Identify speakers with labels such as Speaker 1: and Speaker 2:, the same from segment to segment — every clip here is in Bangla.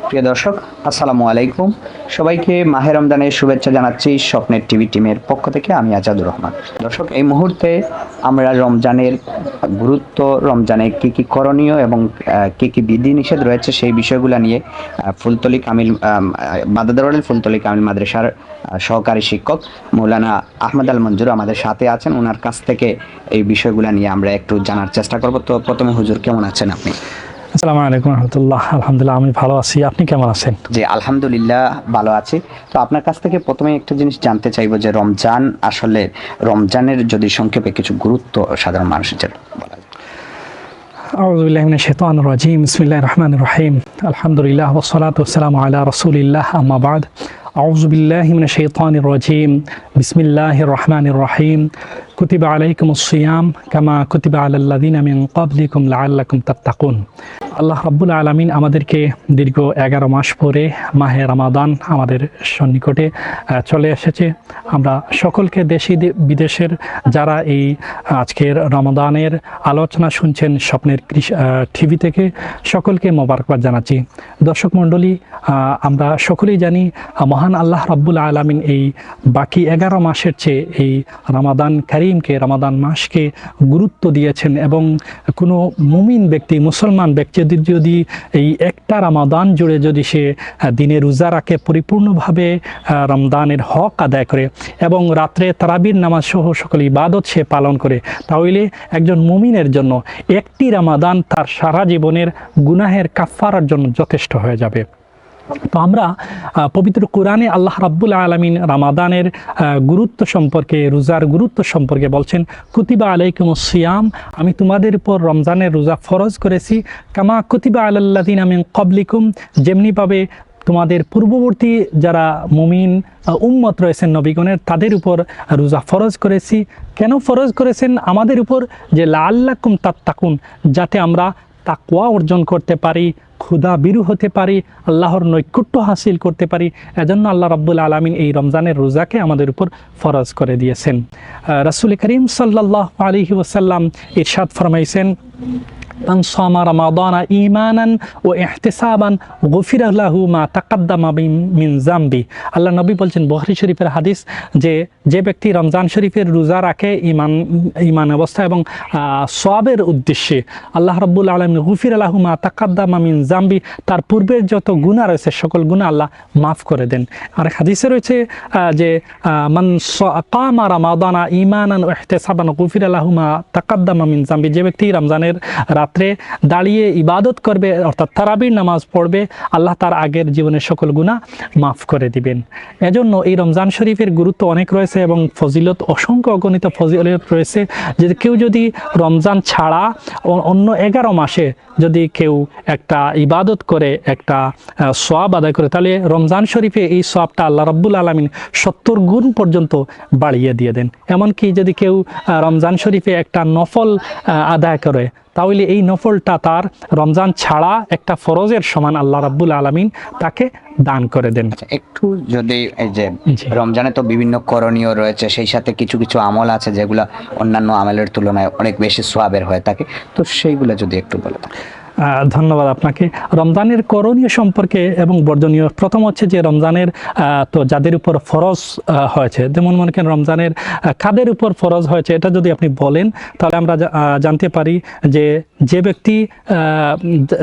Speaker 1: প্রিয় দর্শক, আসসালামু আলাইকুম। সবাইকে মাহে রমজানের শুভেচ্ছা জানাচ্ছি স্বপ্নের টিভি টিমের পক্ষ থেকে। আমি আজাদুর রহমান। দর্শক, এই মুহূর্তে আমরা রমজানের গুরুত্ব, রমজানে কি কি করণীয় এবং কি কি বিধিনিষেধ রয়েছে সেই বিষয়গুলো নিয়ে ফুলতলী কামিল বাদাদরওয়াল ফুলতলী কামিল মাদ্রাসার সহকারী শিক্ষক মৌলানা আহমদ আল মঞ্জুর আমাদের সাথে আছেন। ওনার কাছ থেকে এই বিষয়গুলো নিয়ে আমরা একটু জানার চেষ্টা করব। তো প্রথমে হুজুর, কেমন আছেন আপনি?
Speaker 2: আসসালামু আলাইকুম রহমতুল্লাহ। আলহামদুলিল্লাহ, আমি ভালো আছি। আপনি কেমন আছেন?
Speaker 1: জি, আলহামদুলিল্লাহ ভালো আছি। তো আপনার কাছ থেকে প্রথমে একটা জিনিস জানতে চাইবো যে রমজানের যদি সংক্ষেপে কিছু গুরুত্ব সাধারণ মানুষের জন্য বলা যায়।
Speaker 2: আউযু বিল্লাহি মিনাশ শাইতানির রাজীম। বিসমিল্লাহির রহমানির রহিম। আলহামদুলিল্লাহ ওয়াস সালাতু ওয়াস সালামু আলা রাসূলিল্লাহ, আম্মা বা'দ। আউযু বিল্লাহি মিনাশ শাইতানির রাজীম। বিসমিল্লাহির রহমানির রহিম। কুতিবা আলাইকুমুস সিয়াম কামা কুতিবা আলাল লাযিনা মিন ক্বাবলিকুম লাআল্লাকুম তাত্তাকুন। আল্লাহ রাব্বুল আলামিন আমাদেরকে দীর্ঘ 11 মাস পরে মাহে রমাদান আমাদের সন্নিকটে চলে এসেছে। আমরা সকলকে দেশি বিদেশের যারা এই আজকের রমাদানের আলোচনা শুনছেন স্বপ্নের টিভি থেকে, সকলকে মোবারকবাদ জানাচ্ছি। দর্শক মণ্ডলী, আমরা সকলেই জানি মহান আল্লাহ রাব্বুল আলামিন এই বাকি 11 মাসের চেয়ে এই রমাদান কারিমকে, রমাদান মাসকে গুরুত্ব দিয়েছেন। এবং কোনো মুমিন ব্যক্তি, মুসলমান ব্যক্তি যদি এই একটা রমাদান জুড়ে যদি সে দিনে রোজা রাখে, পরিপূর্ণভাবে রমদানের হক আদায় করে এবং রাত্রে তারাবির নামাজ সহ সকল ইবাদত সে পালন করে, তাহলে একজন মুমিনের জন্য একটি রমাদান তার সারা জীবনের গুনাহের কাফফারার জন্য যথেষ্ট হয়ে যাবে। তো আমরা পবিত্র কোরআনে আল্লাহ রাব্বুল আলামিন রমাদানের গুরুত্ব সম্পর্কে, রোজার গুরুত্ব সম্পর্কে বলছেন, কুতিবা আলাইকুমুস সিয়াম, আমি তোমাদের উপর রমজানের রোজা ফরজ করেছি, কামা কুতিবা আলাল লাযিনা মিন ক্বাবলিকুম, যেমনিভাবে তোমাদের পূর্ববর্তী যারা মুমিন উম্মত রয়েছেন নবীগণের, তাদের উপর রোজা ফরজ করেছি। কেন ফরজ করেছেন আমাদের উপর? যে লাআল্লাকুম তাত্তাকুন, যাতে আমরা তাকওয়া অর্জন করতে পারি, ক্ষুধা বিরু হতে পারি, আল্লাহর নৈকট্য হাসিল করতে পারি। এজন্য আল্লাহ রাব্বুল আলামিন এই রমজানের রোজাকে আমাদের উপর ফরজ করে দিয়েছেন। রাসূল করিম সাল্লাল্লাহু আলাইহি ওয়াসাল্লাম ইরশাদ ফরমাইছেন, মান সামা রমাদানা ঈমানান ওয়া ইহতিসাবান গুফিরা লাহু মা তাকাদ্দামা মিন যামবি। আল্লাহ নবী বলছেন, বুখারী শরীফের হাদিস, যে ব্যক্তি রমজান শরীফের রোজা রাখে ঈমান অবস্থা এবং সওয়াবের উদ্দেশ্যে, আল্লাহ রাব্বুল আলামিন গুফিরা লাহু মা তাকাদ্দামা মিন যামবি, তার পূর্বের যত গুনাহ রয়েছে সকল গুনাহ আল্লাহ মাফ করে দেন। আর হাদিসে রয়েছে যে মান কামা রমাদানা ঈমানান ওয়া ইহতিসাবান গুফিরা লাহু মা তাকাদ্দামা মিন যামবি, যে ব্যক্তি রমজানের রাত্রে দাঁড়িয়ে ইবাদত করবে, অর্থাৎ তারাবির নামাজ পড়বে, আল্লাহ তার আগের জীবনের সকল গুনাহ মাফ করে দিবেন। এজন্য এই রমজান শরীফের গুরুত্ব অনেক রয়েছে এবং ফজিলত, অসংখ্য অগণিত ফজিলত রয়েছে। যে কেউ যদি রমজান ছাড়া অন্য 11 মাসে যদি কেউ একটা ইবাদত করে, একটা সওয়াব আদায় করে, তাহলে রমজান শরীফে এই সওয়াবটা আল্লাহ রাব্বুল আলামিন 70 গুণ পর্যন্ত বাড়িয়ে দিয়ে দেন। এমনকি যদি কেউ রমজান শরীফে একটা নফল আদায় করে, তাহলে এই নফলটা তার রমজান ছাড়া একটা ফরজের সমান আল্লাহ রাব্বুল আলামিন তাকে দান করে দেন।
Speaker 1: একটু যদি এই যে রমজানে তো বিভিন্ন করণীয় রয়েছে, সেই সাথে কিছু কিছু আমল আছে যেগুলো অন্যান্য আমলের তুলনায় অনেক বেশি সওয়াবের হয়ে থাকে, তো সেইগুলো যদি একটু বলে।
Speaker 2: ধন্যবাদ আপনাকে। রমজানের করণীয় সম্পর্কে এবং বর্জনীয়, প্রথম হচ্ছে যে রমজানের তো যাদের উপর ফরজ হয়েছে, যেমন মনে করেন রমজানের কাদের উপর ফরজ হয়েছে, এটা যদি আপনি বলেন তাহলে আমরা জানতে পারি যে ব্যক্তি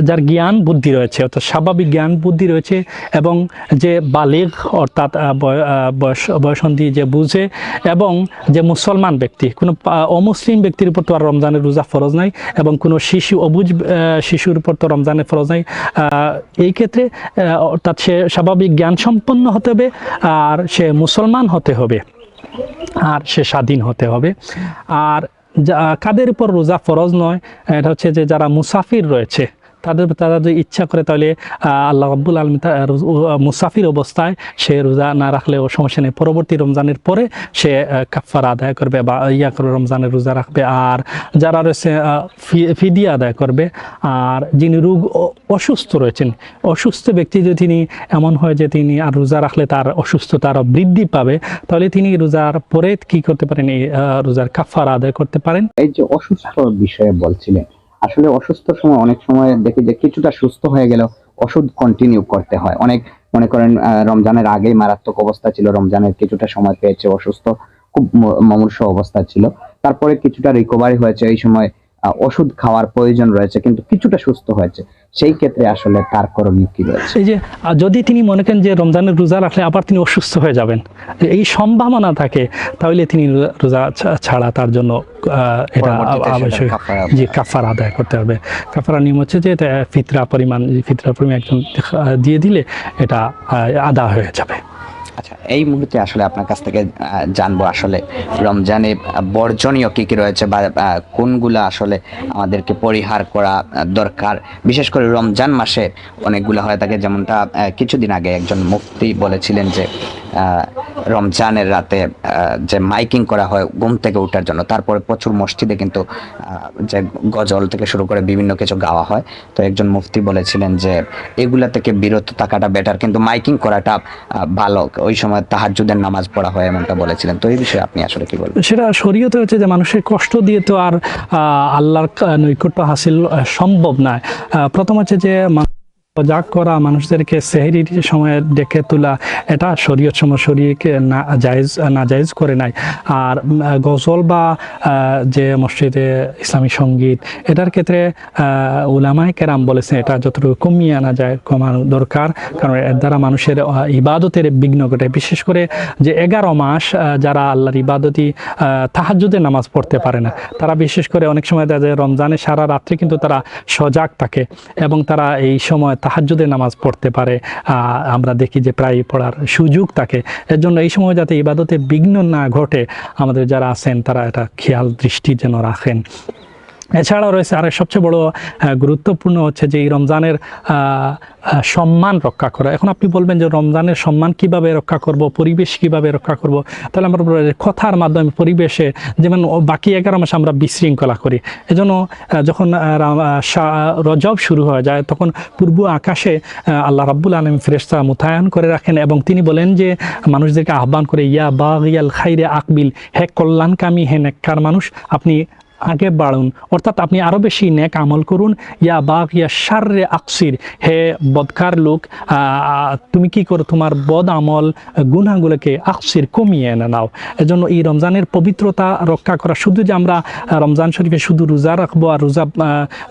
Speaker 2: যার জ্ঞান বুদ্ধি রয়েছে, অর্থাৎ স্বাভাবিক জ্ঞান বুদ্ধি রয়েছে, এবং যে বালিগ অর্থাৎ বয়সন্ধি যে বুঝে, এবং যে মুসলমান ব্যক্তি, কোনো অমুসলিম ব্যক্তির উপর তো আর রমজানের রোজা ফরজ নাই, এবং কোনো অবুঝ শিশুর উপর তো রমজানের ফরজ নাই। এই ক্ষেত্রে অর্থাৎ সে স্বাভাবিক জ্ঞান সম্পন্ন হতে হবে, আর সে মুসলমান হতে হবে, আর সে স্বাধীন হতে হবে। আর কাদের উপর রোজা ফরজ নয়, এটা হচ্ছে যে যারা মুসাফির রয়েছে, তারা যদি ইচ্ছা করে তাহলে আল্লাহ রাব্বুল আলামিন মুসাফির অবস্থায় সে রোজা না রাখলেও সমস্যা নেই, পরবর্তী রমজানের পরে সে কাফারা আদায় করবে বা করে রমজানের রোজা রাখবে। আর যারা রয়েছে ফিদিয়া আদায় করবে। আর যিনি অসুস্থ রয়েছেন, অসুস্থ ব্যক্তি যদি তিনি এমন হয় যে তিনি আর রোজা রাখলে তার অসুস্থতা আরও বৃদ্ধি পাবে, তাহলে তিনি রোজার পরে কি করতে পারেন, এই রোজার কাফারা আদায় করতে পারেন।
Speaker 1: এই যে অসুস্থ বিষয়ে বলছিলেন, আসলে অসুস্থ সময় অনেক সময় দেখি যে কিছুটা সুস্থ হয়ে গেল, ওষুধ কন্টিনিউ করতে হয়। অনেক মনে করেন রমজানের আগেই মারাত্মক অবস্থা ছিল, রমজানের কিছুটা সময় পেয়েছে অসুস্থ, খুব মুমূর্ষু অবস্থা ছিল, তারপরে কিছুটা রিকভারি হয়েছে, এই সময় ওষুধ খাওয়ার প্রয়োজন রয়েছে, কিন্তু কিছুটা সুস্থ হয়েছে। সেই ক্ষেত্রে আসলে তার করণীয় কি রয়েছে?
Speaker 2: এই যে যদি তিনি মনে করেন যে রমজানের রোজা রাখলে আবার তিনি অসুস্থ হয়ে যাবেন, এই সম্ভাবনা থাকে, তাহলে তিনি রোজা ছাড়া তার জন্য এটা অবশ্যই যে কাফারা আদায় করতে হবে। কাফারা নিয়ম হচ্ছে যে ফিতরা পরিমাণ একজন দিয়ে দিলে এটা আদা হয়ে যাবে।
Speaker 1: আচ্ছা, এই মুহূর্তে আসলে আপনার কাছ থেকে জানবো আসলে রমজানে বর্জনীয় কি কি রয়েছে, বা কোনগুলো আসলে আমাদেরকে পরিহার করা দরকার। বিশেষ করে রমজান মাসে অনেকগুলো হয়ে থাকে, যেমনটা কিছুদিন আগে একজন মুফতি বলেছিলেন যে রমজানের রাতে যে মাইকিং করা হয় ঘুম থেকে ওঠার জন্য, তারপরে প্রচুর মসজিদে কিন্তু যে গজল থেকে শুরু করে বিভিন্ন কিছু গাওয়া হয়। তো একজন মুফতি বলেছিলেন যে এগুলা থেকে বিরত থাকাটা বেটার, কিন্তু মাইকিং করাটা ভালো, ওই সময় তাহাজ্জুদের নামাজ পড়া হয় এমনটা বলেছিলেন। তো এই বিষয়ে আপনি আসলে কি বলবেন?
Speaker 2: সেটা শরীয়তে হচ্ছে যে মানুষের কষ্ট দিয়ে তো আর আল্লাহর নৈকট্য হাসিল সম্ভব নয়। প্রথম হচ্ছে যে সজাগ করা, মানুষদেরকে সেহরির সময় ডেকে তোলা, এটা শরীয়ত শরীয়কে নাজায়েজ করে নাই। আর গজল বা যে মসজিদে ইসলামী সঙ্গীত, এটার ক্ষেত্রে উলামায়ে কেরাম বলেছেন এটা যতটুকু কমিয়ে আনা যায় কমানো দরকার, কারণ এর দ্বারা মানুষের ইবাদতের বিঘ্ন ঘটে। বিশেষ করে যে 11 মাস যারা আল্লাহর ইবাদতি তাহাজ্জুদের নামাজ পড়তে পারে না, তারা বিশেষ করে অনেক সময় দেখা যায় রমজানে সারা রাত্রে কিন্তু তারা সজাগ থাকে এবং তারা এই সময় তাহাজ্জুদের নামাজ পড়তে পারে। আমরা দেখি যে প্রায় পড়ার সুযোগ থাকে। এর জন্য এই সময় যাতে ইবাদতে বিঘ্ন না ঘটে, আমাদের যারা আছেন তারা এটা খেয়াল দৃষ্টি যেন রাখেন। এছাড়াও রয়েছে আরেক সবচেয়ে বড় গুরুত্বপূর্ণ হচ্ছে যে এই রমজানের সম্মান রক্ষা করা। এখন আপনি বলবেন যে রমজানের সম্মান কিভাবে রক্ষা করব, পরিবেশ কিভাবে রক্ষা করব, তাহলে আমরা কথার মাধ্যমে পরিবেশে, যেমন বাকি 11 মাস আমরা বিশৃঙ্খলা করি, এজন্য যখন রজব শুরু হয়ে যায় তখন পূর্ব আকাশে আল্লাহ রাব্বুল আলামিন ফেরেশতা মোতায়েন করে রাখেন এবং তিনি বলেন যে মানুষদেরকে আহ্বান করে, ইয়া বাগিয়াল খাইরে আকবিল, হে কল্যাণকামী, হে নেককার মানুষ, আপনি আগে বাড়ুন, অর্থাৎ আপনি আরও বেশি নেক আমল করুন। ইয়া বাগ ইয়া শাররে আকসির, হে বদকার লোক, তুমি কি করো, তোমার বদ আমল গুনাহগুলোকে আকসির কমিয়ে এনে নাও। এজন্য এই রমজানের পবিত্রতা রক্ষা করা, শুধু যে আমরা রমজান শরীফে শুধু রোজা রাখবো আর রোজা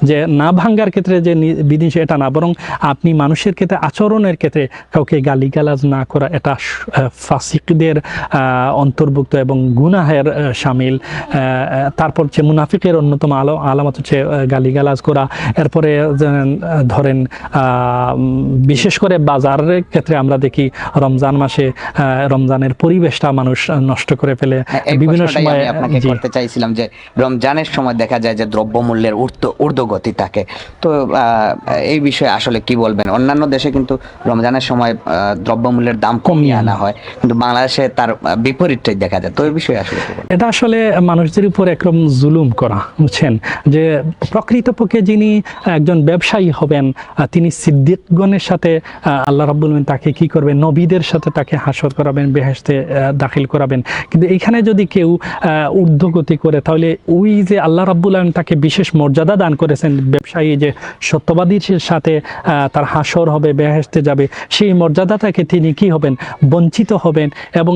Speaker 2: যে না ভাঙ্গার ক্ষেত্রে যে বিধিনিষেধ এটা না, বরং আপনি মানুষের ক্ষেত্রে আচরণের ক্ষেত্রে কাউকে গালিগালাজ না করা, এটা ফাসিকদের অন্তর্ভুক্ত এবং গুনাহের শামিল। তারপর যে মুনাফিকের অন্যতম আলামত হচ্ছে গালিগালাজ করা। এরপরে ধরেন বিশেষ করে বাজারের ক্ষেত্রে আমরা দেখি রমজান মাসে রমজানের পরিবেশটা মানুষ নষ্ট করে ফেলে। বিভিন্ন সময়
Speaker 1: আপনাকে করতে চাইছিলাম যে রমজানের সময় দেখা যায় যে দ্রব্যমূল্যের ঊর্ধ্বগতি থাকে, তো এই বিষয়ে আসলে কি বলবেন? অন্যান্য দেশে কিন্তু রমজানের সময় দ্রব্যমূল্যের দাম কমিয়ে আনা হয়, কিন্তু বাংলাদেশে তার বিপরীতটাই দেখা যায়। তো এই বিষয়ে আসলে কি বলবেন?
Speaker 2: এটা আসলে মানুষদের উপর একরকম জুলুম করা, বুঝছেন? যে প্রকৃতপক্ষে যিনি একজন ব্যবসায়ী হবেন, তিনি সিদ্দিকগণের সাথে আল্লাহ রাব্বুল আলামিন তাকে কি করবেন, নবীদের সাথে তাকে হাসর করাবেন, বেহেশতে দাখিল করাবেন। কিন্তু এখানে যদি কেউ ঊর্ধ্বগতি করে, তাহলে ওই যে আল্লাহ রাব্বুল আলামিন তাকে বিশেষ মর্যাদা দান করেছেন, ব্যবসায়ী যে সত্যবাদীর সাথে তার হাসর হবে, বেহেশতে যাবে, সেই মর্যাদা থেকে তিনি কি হবেন, বঞ্চিত হবেন এবং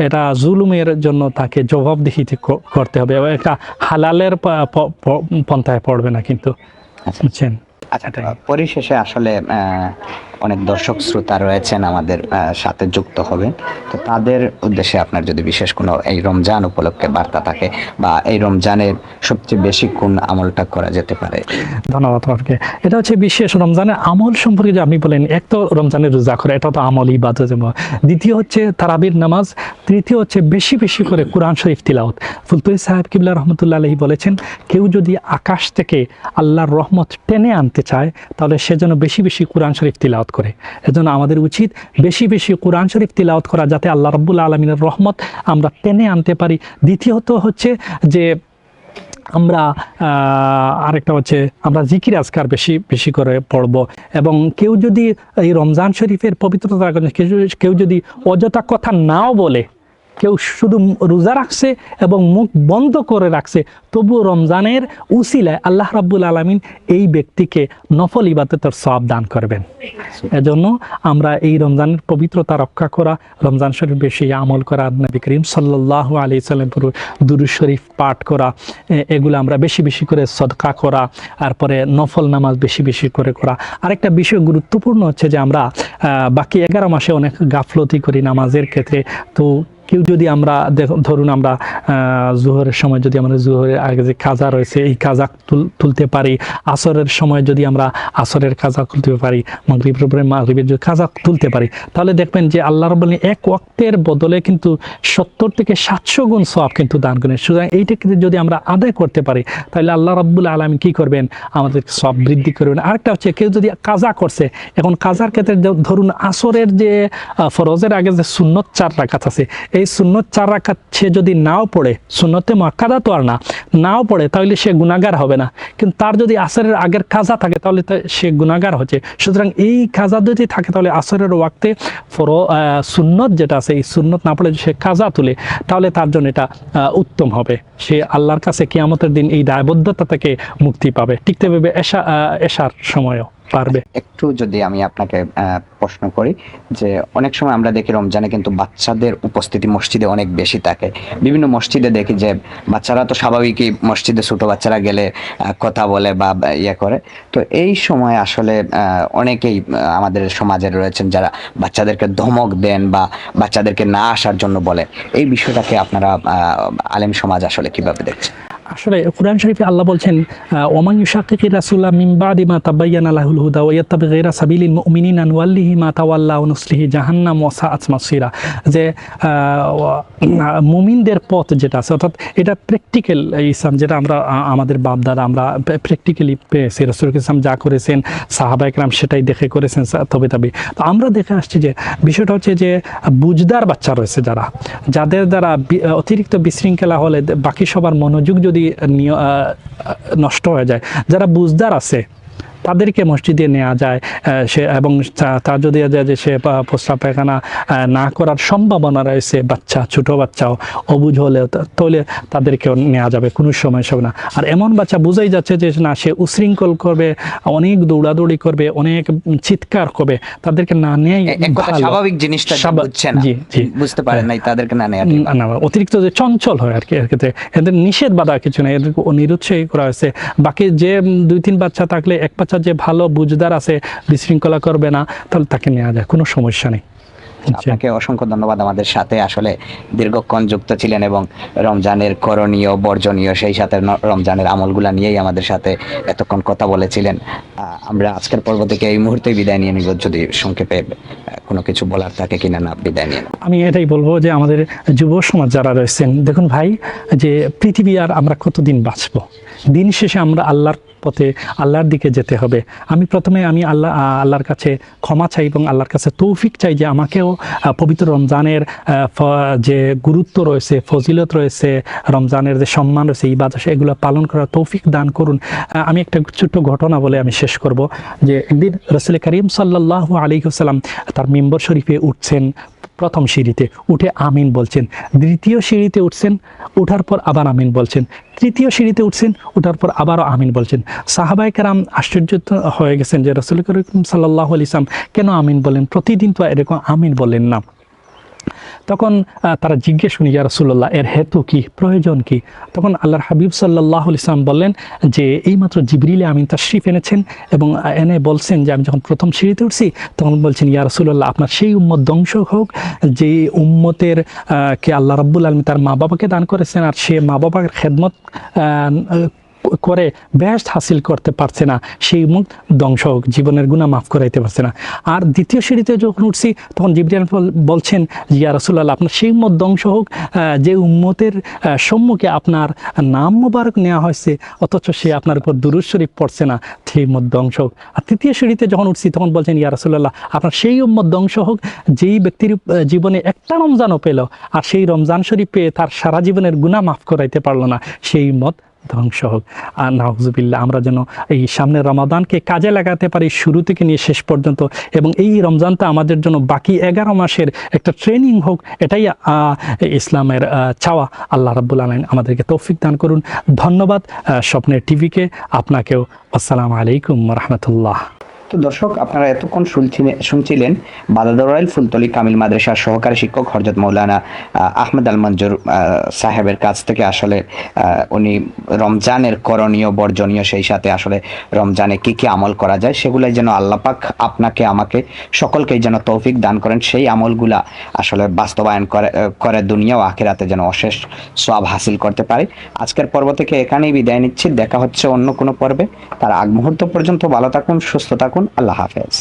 Speaker 2: এটা জুলুমের জন্য তাকে জবাবদিহিতে করতে হবে। একটা হালালের পন্থায় পড়বে না কিন্তু, বুঝছেন?
Speaker 1: আচ্ছা, পরিশেষে আসলে অনেক দর্শক শ্রোতা রয়েছেন আমাদের সাথে যুক্ত হবেন, তো তাদের উদ্দেশ্যে আপনার যদি বিশেষ কোনো এই রমজান উপলক্ষে বার্তা থাকে, বা এই রমজানের সবচেয়ে বেশি কোন আমলটা করা যেতে পারে?
Speaker 2: ধন্যবাদ আপনাকে। এটা হচ্ছে বিশেষ রমজানের আমল সম্পর্কে যে আপনি বলেন, এক তো রমজানের রোজা করা, এটা তো আমল ইবাদত, দ্বিতীয় হচ্ছে তারাবির নামাজ, তৃতীয় হচ্ছে বেশি বেশি করে কোরআন শরীফ তিলাওয়াত। ফুলতুহি সাহেব কিবলা রহমতুল্লাহ আলাইহি বলেছেন, কেউ যদি আকাশ থেকে আল্লাহর রহমত টেনে আনতে চায়, তাহলে সে যেন বেশি বেশি কোরআন শরীফ তিলাওয়াত করে। এজন্য আমাদের উচিত বেশি বেশি কোরআন শরীফ তিলাওয়াত করা, যাতে আল্লাহ রাব্বুল আলামিনের রহমত আমরা টেনে আনতে পারি। দ্বিতীয়ত হচ্ছে যে আমরা আরেকটা হচ্ছে আমরা জিকির আজকার বেশি বেশি করে পড়ব, এবং কেউ যদি এই রমজান শরীফের পবিত্রতা, কেউ যদি অযথা কথা নাও বলে, কেউ শুধু রোজা রাখছে এবং মুখ বন্ধ করে রাখছে, তবুও রমজানের উসিলায় আল্লাহ রাব্বুল আলামিন এই ব্যক্তিকে নফল ইবাদতের সওয়াব দান করবেন। এজন্য আমরা এই রমজানের পবিত্রতা রক্ষা করা, রমজান শরীফ বেশি আমল করা, নবী করিম সাল্লাল্লাহু আলাইহি সাল্লাম পুরো দুরূদ শরীফ পাঠ করা, এগুলো আমরা বেশি বেশি করে সদকা করা, তারপরে নফল নামাজ বেশি বেশি করে করা। আরেকটা বিষয় গুরুত্বপূর্ণ হচ্ছে যে আমরা বাকি 11 মাসে অনেক গাফলতি করি নামাজের ক্ষেত্রে। তো কেউ যদি আমরা ধরুন আমরা জোহরের সময় যদি আমরা জোহরের আগে যে কাজা রয়েছে এই কাজা তুলতে পারি, আসরের সময় যদি আমরা আসরের কাজা তুলতে পারি, মাগরিবের উপরে মাগরিবের যদি কাজা তুলতে পারি, তাহলে দেখবেন যে আল্লাহ রাব্বুল আলামিন এক ওয়াক্তের বদলে কিন্তু 70 থেকে 700 গুণ সওয়াব কিন্তু দান করেন। সুতরাং এইটাকে যদি আমরা আদায় করতে পারি তাহলে আল্লাহ রাব্বুল আলামিন কি করবেন, আমাদের সওয়াব বৃদ্ধি করবেন। আরেকটা হচ্ছে কেউ যদি কাজা করছে, এখন কাজার ক্ষেত্রে ধরুন আসরের যে ফরজের আগে যে সুন্নত 4 রাকাত আছে, এই সুন্নত 4 রাকাত সে যদি নাও পড়ে, সুন্নতে মুআক্কাদা তো আর নাও পড়ে, তাহলে সে গুনাহগার হবে না। কিন্তু তার যদি আসরের আগের কাজা থাকে তাহলে সে গুনাহগার হচ্ছে। সুতরাং এই কাজা যদি থাকে তাহলে আসরের ওয়াক্তে সুন্নত যেটা আছে এই সুন্নত না পড়ে সে কাজা তুলে, তাহলে তার জন্য এটা উত্তম হবে। সে আল্লাহর কাছে কিয়ামতের দিন এই দায়বদ্ধতা থেকে মুক্তি পাবে, টিকতে পারবে এশার সময়ও পারবে।
Speaker 1: একটু যদি আমি আপনাকে প্রশ্ন করি যে অনেক সময় আমরা দেখি রমজানে কিন্তু বাচ্চাদের উপস্থিতি মসজিদে অনেক বেশি থাকে। বিভিন্ন মসজিদে দেখি যে বাচ্চারা তো স্বাভাবিকই মসজিদে ছোট বাচ্চারা গেলে কথা বলে বা ইয়ে করে। তো এই সময় আসলে অনেকেই আমাদের সমাজে রয়েছেন যারা বাচ্চাদেরকে ধমক দেন বা বাচ্চাদেরকে না আসার জন্য বলে। এই বিষয়টাকে আপনারা আলেম সমাজ আসলে কিভাবে দেখছেন?
Speaker 2: আসলে কুরআন শরীফে আল্লাহ বলছেন ওমান ইউশাক্কিকির রাসূলা মিন বাদি মা তাবায়্যানা লাহুল হুদা ওয়া ইয়াত্তাবি গায়রা সাবিলিল মুমিনিনা নুওয়াল্লিহি মা তাওয়াল্লা ওয়া নুসলিহি জাহান্নাম ওয়া সাআত মাসীরা। যে মুমিনদের পথ যেটা আছে, অর্থাৎ এটা প্র্যাকটিক্যাল ইসলাম, যেটা আমরা আমাদের বাপ দাদা আমরা প্র্যাকটিক্যালি পেয়েছি। রাসূল ইসলাম যা করেছেন সাহাবায়ে কেরাম সেটাই দেখে করেছেন। তবে তো আমরা দেখে আসছি যে বিষয়টা হচ্ছে যে বুঝদার বাচ্চা রয়েছে যাদের দ্বারা অতিরিক্ত বিশৃঙ্খলা হলে বাকি সবার মনোযোগ যদি নষ্ট হয়ে যায়, যারা বুঝদার আছে তাদেরকে মসজিদে নেওয়া যায় সে, এবং তা যদি যায় যে সে প্রস্রাব পায়খানা না করার সম্ভাবনা রয়েছে, বাচ্চা ছোট বাচ্চাও অবুঝ হলেও, তাহলে তাদেরকেও নেওয়া যাবে, কোনো সমস্যা হবে না। আর এমন বাচ্চা বুঝাই যাচ্ছে যে না সে উশৃঙ্খল করবে, অনেক দৌড়াদৌড়ি করবে, অনেক চিৎকার করবে, তাদেরকে না নেয়
Speaker 1: স্বাভাবিক জিনিসটা বুঝছে না, বুঝতে পারে নাই, তাদেরকে না নেওয়া
Speaker 2: না। অতিরিক্ত যে চঞ্চল হয় আর কি, এর ক্ষেত্রে এদের নিষেধ বাধা কিছু নেই, এদের নিরুৎসাহী করা হয়েছে। বাকি যে 2-3 বাচ্চা থাকলে এক বাচ্চা যে ভালো বুঝদার আছে, বিশৃঙ্খলা করবে না, তাহলে তাকে নেওয়া যায়, কোনো সমস্যা নেই।
Speaker 1: আপনাকে অসংখ্য ধন্যবাদ আমাদের সাথে আসলে দীর্ঘক্ষণ যুক্ত ছিলেন এবং রমজানের করণীয় বর্জনীয় সেই সাথে রমজানের আমলগুলা নিয়েই আমাদের সাথে এতক্ষণ কথা বলেছিলেন। আমরা আজকের পর্ব থেকে এই মুহূর্তে বিদায় নিয়ে নিব, যদি সংক্ষেপে কোনো কিছু বলার থাকে কিনা না বিদায় নিয়ে।
Speaker 2: আমি এটাই বলবো যে আমাদের যুব সমাজ যারা রয়েছেন, দেখুন ভাই, যে পৃথিবী আর আমরা কতদিন বাঁচবো, দিন শেষে আমরা আল্লাহর পথে আল্লাহর দিকে যেতে হবে। আমি প্রথমে আল্লাহর কাছে ক্ষমা চাই এবং আল্লাহর কাছে তৌফিক চাই যে আমাকেও পবিত্র রমজানের যে গুরুত্ব রয়েছে, ফজিলত রয়েছে, রমজানের যে সম্মান রয়েছে, ইবাদত, এগুলো পালন করার তৌফিক দান করুন। আমি একটা ছোট্ট ঘটনা বলে আমি শেষ করব যে একদিন রাসূল করিম সাল্লাল্লাহু আলাইহি ওয়াসাল্লাম তার মিম্বর শরীফে উঠছেন, প্রথম সিঁড়িতে উঠে আমিন বলছেন, দ্বিতীয় সিঁড়িতে উঠছেন, উঠার পর আবার আমিন বলছেন, তৃতীয় সিঁড়িতে উঠছেন, উঠার পর আবারও আমিন বলছেন। সাহাবায়ে কেরাম আশ্চর্য হয়ে গেছেন যে রাসূল করিম সাল্লাল্লাহু আলাইহি ওয়াসাল্লাম কেন আমিন বলেন, প্রতিদিন তো এরকম আমিন বলেন না। তখন তারা জিজ্ঞেস করেন, ইয়া রাসূলুল্লাহ, এর হেতু কি, প্রয়োজন কি? তখন আল্লাহর হাবিব সাল্লাল্লাহু আলাইহি ওয়াসাল্লাম বললেন যে এইমাত্র জিবরিল আমিন তাশরিফ এনেছেন এবং এনে বলছেন যে আমি যখন প্রথম সিঁড়িতে উঠছি তখন বলছেন, ইয়া রাসূলুল্লাহ, আপনার সেই উম্মত ধ্বংস হোক যে উম্মতের কে আল্লাহ রাব্বুল আলামিন তার মা বাবাকে দান করেছেন আর সে মা বাবার খেদমত করে বেহেশত হাসিল করতে পারছে না, সেই মুখ ধ্বংস হোক, জীবনের গুনাহ মাফ করাইতে পারছে না। আর দ্বিতীয় সিঁড়িতে যখন উঠছি তখন জিবরিল বলছেন, ইয়া রাসূলুল্লাহ, আপনার সেই উম্মত ধ্বংস হোক যে উম্মতের সম্মুখে আপনার নাম মোবারক নেওয়া হয়েছে অথচ সে আপনার উপর দুরূদ শরীফ পড়ছে না, সেই উম্মত ধ্বংস হোক। আর তৃতীয় সিঁড়িতে যখন উঠছি তখন বলছেন, ইয়া রাসূলুল্লাহ, আপনার সেই উম্মত ধ্বংস হোক যেই ব্যক্তির জীবনে একটা রমজানও পেল আর সেই রমজান শরীফ পেয়ে তার সারা জীবনের গুনাহ মাফ করাইতে পারলো না, সেই উম্মত ধ্বংস হোক। আর নাউজুবিল্লাহ, আমরা যেন এই সামনের রমাদানকে কাজে লাগাতে পারি শুরু থেকে নিয়ে শেষ পর্যন্ত, এবং এই রমজানটা আমাদের জন্য বাকি 11 মাসের একটা ট্রেনিং হোক, এটাই ইসলামের চাওয়া। আল্লাহ রাব্বুল আলামিন আমাদেরকে তৌফিক দান করুন। ধন্যবাদ স্বপ্নের টিভিকে, আপনাকেও। আসসালামু আলাইকুম রাহমাতুল্লাহ।
Speaker 1: তো দর্শক, আপনারা এতক্ষণ শুনছিলেন বাদাদরাইল ফুলতলি কামিল মাদ্রাসার সহকারী শিক্ষক হযরত মাওলানা আহমদ আল মঞ্জুর সাহেবের কাছ থেকে আসলে উনি রমজানের করণীয় বর্জনীয়, সেই সাথে আসলে রমজানে কি কি আমল করা যায় সেগুলাই যেন আল্লাহ পাক আপনাকে আমাকে সকলকেই যেন তৌফিক দান করেন, সেই আমলগুলা আসলে বাস্তবায়ন করে দুনিয়া ও আখিরাতে যেন অশেষ সওয়াব হাসিল করতে পারে। আজকের পর্ব থেকে এখানেই বিদায় নিচ্ছি, দেখা হচ্ছে অন্য কোনো পর্বে। তার আগ মুহূর্ত পর্যন্ত ভালো থাকুন, সুস্থ থাকুন। আল্লাহ হাফেজ।